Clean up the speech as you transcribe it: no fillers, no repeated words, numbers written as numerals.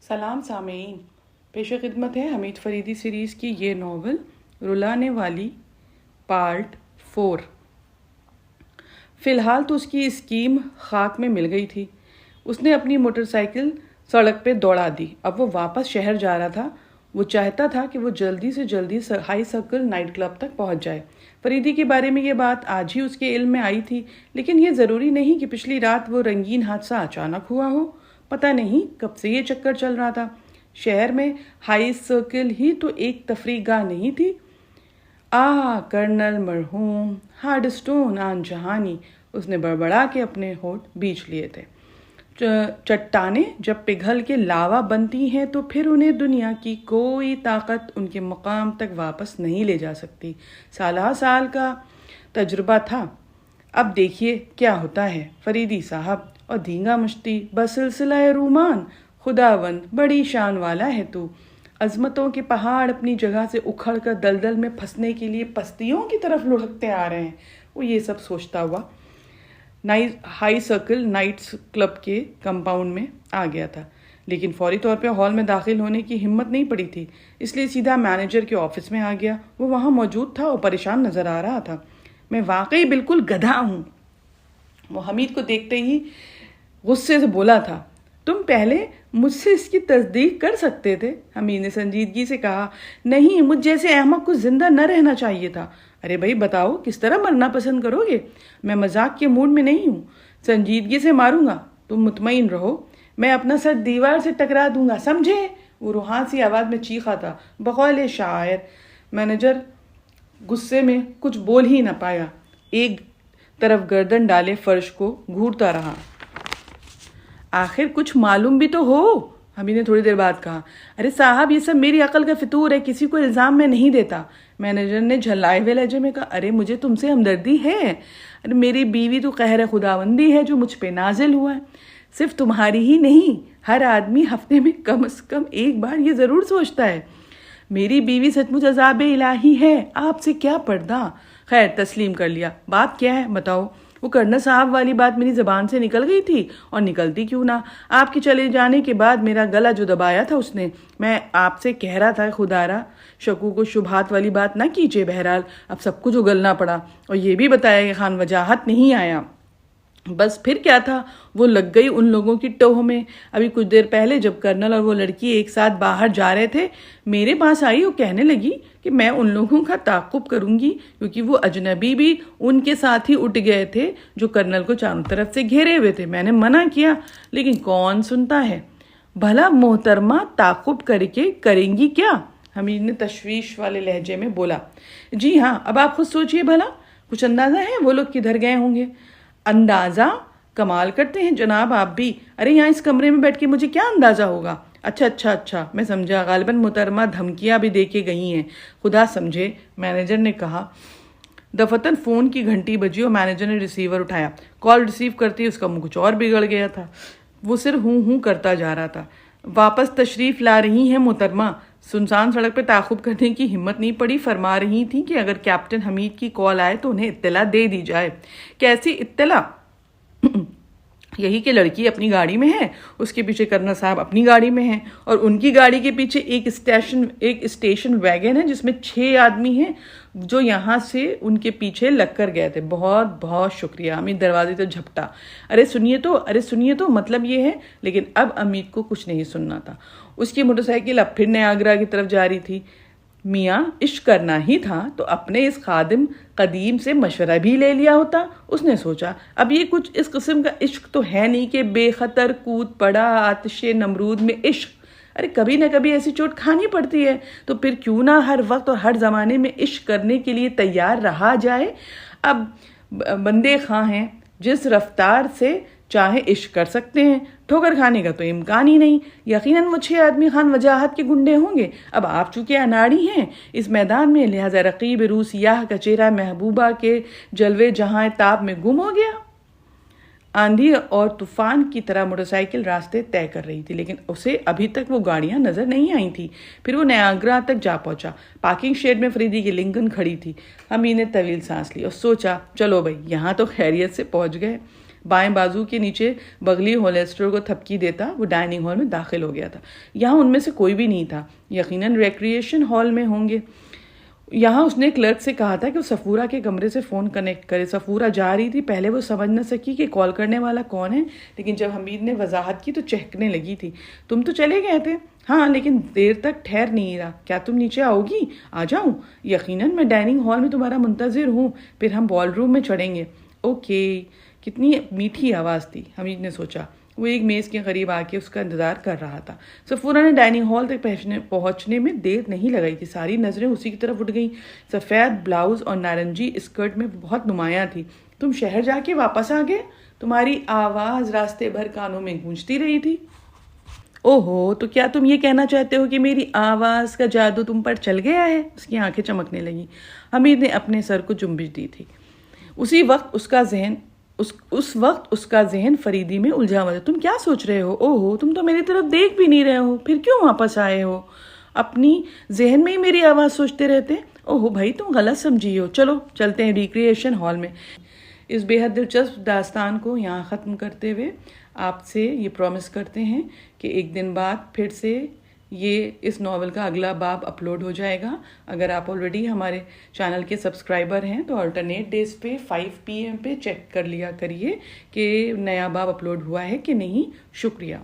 سلام سامعین، پیش خدمت ہے حمید فریدی سیریز کی یہ ناول رلانے والی پارٹ 4۔ فی الحال تو اس کی اسکیم خاک میں مل گئی تھی۔ اس نے اپنی موٹر سائیکل سڑک پہ دوڑا دی۔ اب وہ واپس شہر جا رہا تھا۔ وہ چاہتا تھا کہ وہ جلدی سے جلدی ہائی سرکل نائٹ کلب تک پہنچ جائے۔ فریدی کے بارے میں یہ بات آج ہی اس کے علم میں آئی تھی، لیکن یہ ضروری نہیں کہ پچھلی رات وہ رنگین حادثہ اچانک ہوا ہو۔ پتہ نہیں کب سے یہ چکر چل رہا تھا۔ شہر میں ہائی سرکل ہی تو ایک تفریح گاہ نہیں تھی۔ کرنل مرحوم ہارڈسٹون آن جہانی، اس نے بڑبڑا کے اپنے ہونٹ بیچ لیے تھے۔ چٹانیں جب پگھل کے لاوا بنتی ہیں تو پھر انہیں دنیا کی کوئی طاقت ان کے مقام تک واپس نہیں لے جا سکتی۔ سالہ سال کا تجربہ تھا۔ اب دیکھیے کیا ہوتا ہے فریدی صاحب، اور دھینگا مشتی بسلسلہ رومان، خداوند بڑی شان والا ہے تو۔ عظمتوں کے پہاڑ اپنی جگہ سے اکھڑ کر دلدل میں پھنسنے کے لیے پستیوں کی طرف لڑھکتے آ رہے ہیں۔ وہ یہ سب سوچتا ہوا ہائی سرکل نائٹس کلب کے کمپاؤنڈ میں آ گیا تھا، لیکن فوری طور پہ ہال میں داخل ہونے کی ہمت نہیں پڑی تھی، اس لیے سیدھا مینیجر کے آفس میں آ گیا۔ وہ وہاں موجود تھا اور پریشان نظر آ رہا تھا۔ میں واقعی بالکل گدھا ہوں، وہ حمید کو دیکھتے ہی غصے سے بولا تھا۔ تم پہلے مجھ سے اس کی تصدیق کر سکتے تھے، حمید نے سنجیدگی سے کہا۔ نہیں، مجھ جیسے احمق کو زندہ نہ رہنا چاہیے تھا۔ ارے بھائی بتاؤ کس طرح مرنا پسند کرو گے؟ میں مذاق کے موڈ میں نہیں ہوں، سنجیدگی سے ماروں گا، تم مطمئن رہو۔ میں اپنا سر دیوار سے ٹکرا دوں گا، سمجھے؟ وہ روحان سی آواز میں چیخا تھا، بقول شاعر۔ مینیجر غصے میں کچھ بول ہی نہ پایا، ایک طرف گردن ڈالے فرش کو گھورتا رہا۔ آخر کچھ معلوم بھی تو ہو، حمید نے تھوڑی دیر بعد کہا۔ ارے صاحب یہ سب میری عقل کا فطور ہے، کسی کو الزام میں نہیں دیتا، مینیجر نے جھلائے ہوئے لہجے میں کہا۔ ارے مجھے تم سے ہمدردی ہے، ارے میری بیوی تو قہر خداوندی ہے جو مجھ پہ نازل ہوا ہے۔ صرف تمہاری ہی نہیں، ہر آدمی ہفتے میں کم از کم ایک بار یہ ضرور سوچتا ہے میری بیوی سچ مچ عذاب الہی ہے، آپ سے کیا پردہ۔ خیر تسلیم کر لیا، بات کیا ہے بتاؤ؟ وہ کرنل صاحب والی بات میری زبان سے نکل گئی تھی، اور نکلتی کیوں نہ، آپ کے چلے جانے کے بعد میرا گلا جو دبایا تھا اس نے۔ میں آپ سے کہہ رہا تھا خدارا شکوک و شبہات والی بات نہ کیجیے۔ بہرحال اب سب کچھ اگلنا پڑا، اور یہ بھی بتایا کہ خان وجاہت نہیں آیا۔ بس پھر کیا تھا، وہ لگ گئی ان لوگوں کی ٹوہ میں۔ ابھی کچھ دیر پہلے جب کرنل اور وہ لڑکی ایک ساتھ باہر جا رہے تھے، میرے پاس آئی اور کہنے لگی کہ میں ان لوگوں کا تعاقب کروں گی، کیونکہ وہ اجنبی بھی ان کے ساتھ ہی اٹھ گئے تھے جو کرنل کو چاروں طرف سے گھیرے ہوئے تھے۔ میں نے منع کیا، لیکن کون سنتا ہے۔ بھلا محترمہ تعاقب کر کے کریں گی کیا؟ حمید نے تشویش والے لہجے میں بولا۔ جی ہاں، اب آپ خود سوچئے بھلا، کچھ اندازہ ہے وہ لوگ کدھر گئے ہوں گے؟ اندازہ؟ کمال کرتے ہیں جناب آپ بھی۔ ارے یہاں اس کمرے میں بیٹھ کے مجھے کیا اندازہ ہوگا؟ اچھا میں سمجھا، غالباً محترمہ دھمکیاں بھی دے کے گئی ہیں، خدا سمجھے، مینیجر نے کہا۔ دفتر فون کی گھنٹی بجی اور مینیجر نے ریسیور اٹھایا۔ کال ریسیو کرتے اس کا منہ کچھ اور بگڑ گیا تھا، وہ صرف ہوں کرتا جا رہا تھا۔ واپس تشریف لا رہی ہیں محترمہ؟ سنسان سڑک پہ تعاقب کرنے کی ہمت نہیں پڑی، فرما رہی تھیں کہ اگر کیپٹن حمید کی کال آئے تو انہیں اطلاع دے دی جائے۔ کیسی اطلاع؟ یہی کہ لڑکی اپنی گاڑی میں ہے، اس کے پیچھے کرنل صاحب اپنی گاڑی میں ہیں، اور ان کی گاڑی کے پیچھے ایک اسٹیشن ویگن ہے جس میں 6 آدمی ہیں جو یہاں سے ان کے پیچھے لگ کر گئے تھے۔ بہت بہت شکریہ، امید دروازے سے جھپٹا۔ ارے سنیے تو مطلب یہ ہے، لیکن اب امید کو کچھ نہیں سننا تھا۔ اس کی موٹر سائیکل اب پھر نیاگرا کی طرف جا رہی تھی۔ میاں عشق کرنا ہی تھا تو اپنے اس خادم قدیم سے مشورہ بھی لے لیا ہوتا، اس نے سوچا۔ اب یہ کچھ اس قسم کا عشق تو ہے نہیں کہ بے خطر کود پڑا آتش نمرود میں عشق۔ ارے کبھی نہ کبھی ایسی چوٹ کھانی پڑتی ہے، تو پھر کیوں نہ ہر وقت اور ہر زمانے میں عشق کرنے کے لیے تیار رہا جائے۔ اب بندے خواہ ہیں، جس رفتار سے چاہے عشق کر سکتے ہیں، ٹھوکر کھانے کا تو امکان ہی نہیں۔ یقیناً وہ 6 آدمی خان وجاہت کے گنڈے ہوں گے۔ اب آپ چونکہ اناڑی ہیں اس میدان میں، لہذا رقیب روح سیاہ کا چہرہ محبوبہ کے جلوے جہاں تاب میں گم ہو گیا۔ آندھی اور طوفان کی طرح موٹر سائیکل راستے طے کر رہی تھی، لیکن اسے ابھی تک وہ گاڑیاں نظر نہیں آئی تھیں۔ پھر وہ نیاگرا تک جا پہنچا۔ پارکنگ شیڈ میں فریدی کی لنکن کھڑی تھی۔ حمید نے طویل سانس لی اور سوچا، چلو بھائی یہاں تو خیریت سے پہنچ گئے۔ بائیں بازو کے نیچے بغلی ہولسٹر کو تھپکی دیتا وہ ڈائننگ ہال میں داخل ہو گیا تھا. یہاں ان میں سے کوئی بھی نہیں تھا. یقیناً ریکریشن ہال میں ہوں گے. یہاں اس نے کلرک سے کہا تھا کہ وہ صفورہ کے کمرے سے فون کنیکٹ کرے. صفورہ جا رہی تھی. پہلے وہ سمجھ نہ سکی کہ کال کرنے والا کون ہے, لیکن جب حمید نے وضاحت کی تو چہکنے لگی تھی. تم تو چلے گئے تھے. ہاں, لیکن دیر تک ٹھہر نہیں رہا. کیا تم نیچے آؤ گی؟ آ جاؤں. یقیناً میں ڈائننگ ہال میں تمہارا منتظر ہوں, پھر ہم بال روم میں چڑھیں گے. اوکے. کتنی میٹھی آواز تھی, حمید نے سوچا. وہ ایک میز کے قریب آ کے اس کا انتظار کر رہا تھا. صفورہ نے ڈائننگ ہال تک پہنچنے میں دیر نہیں لگائی تھی. ساری نظریں اسی کی طرف اٹھ گئیں. سفید بلاؤز اور نارنجی اسکرٹ میں بہت نمایاں تھی. تم شہر جا کے واپس آ گئے؟ تمہاری آواز راستے بھر کانوں میں گونجتی رہی تھی. اوہو, تو کیا تم یہ کہنا چاہتے ہو کہ میری آواز کا جادو تم پر چل گیا ہے؟ اس کی آنکھیں چمکنے لگیں. حمید نے اپنے سر کو جنبش دی تھی. اس وقت اس کا ذہن فریدی میں الجھا ہوا تھا. تم کیا سوچ رہے ہو؟ اوہو, تم تو میری طرف دیکھ بھی نہیں رہے ہو, پھر کیوں واپس آئے ہو؟ اپنی ذہن میں ہی میری آواز سوچتے رہتے. اوہو بھائی, تم غلط سمجھی ہو. چلو چلتے ہیں ریکریشن ہال میں. اس بے حد دلچسپ داستان کو یہاں ختم کرتے ہوئے آپ سے یہ پرومس کرتے ہیں کہ ایک دن بعد پھر سے اس ناول کا اگلا باب اپلوڈ ہو جائے گا. اگر آپ آلریڈی ہمارے چینل کے سبسکرائبر ہیں تو آلٹرنیٹ ڈیز پہ 5 PM پہ چیک کر لیا کریے کہ نیا باب اپلوڈ ہوا ہے کہ نہیں. شکریہ.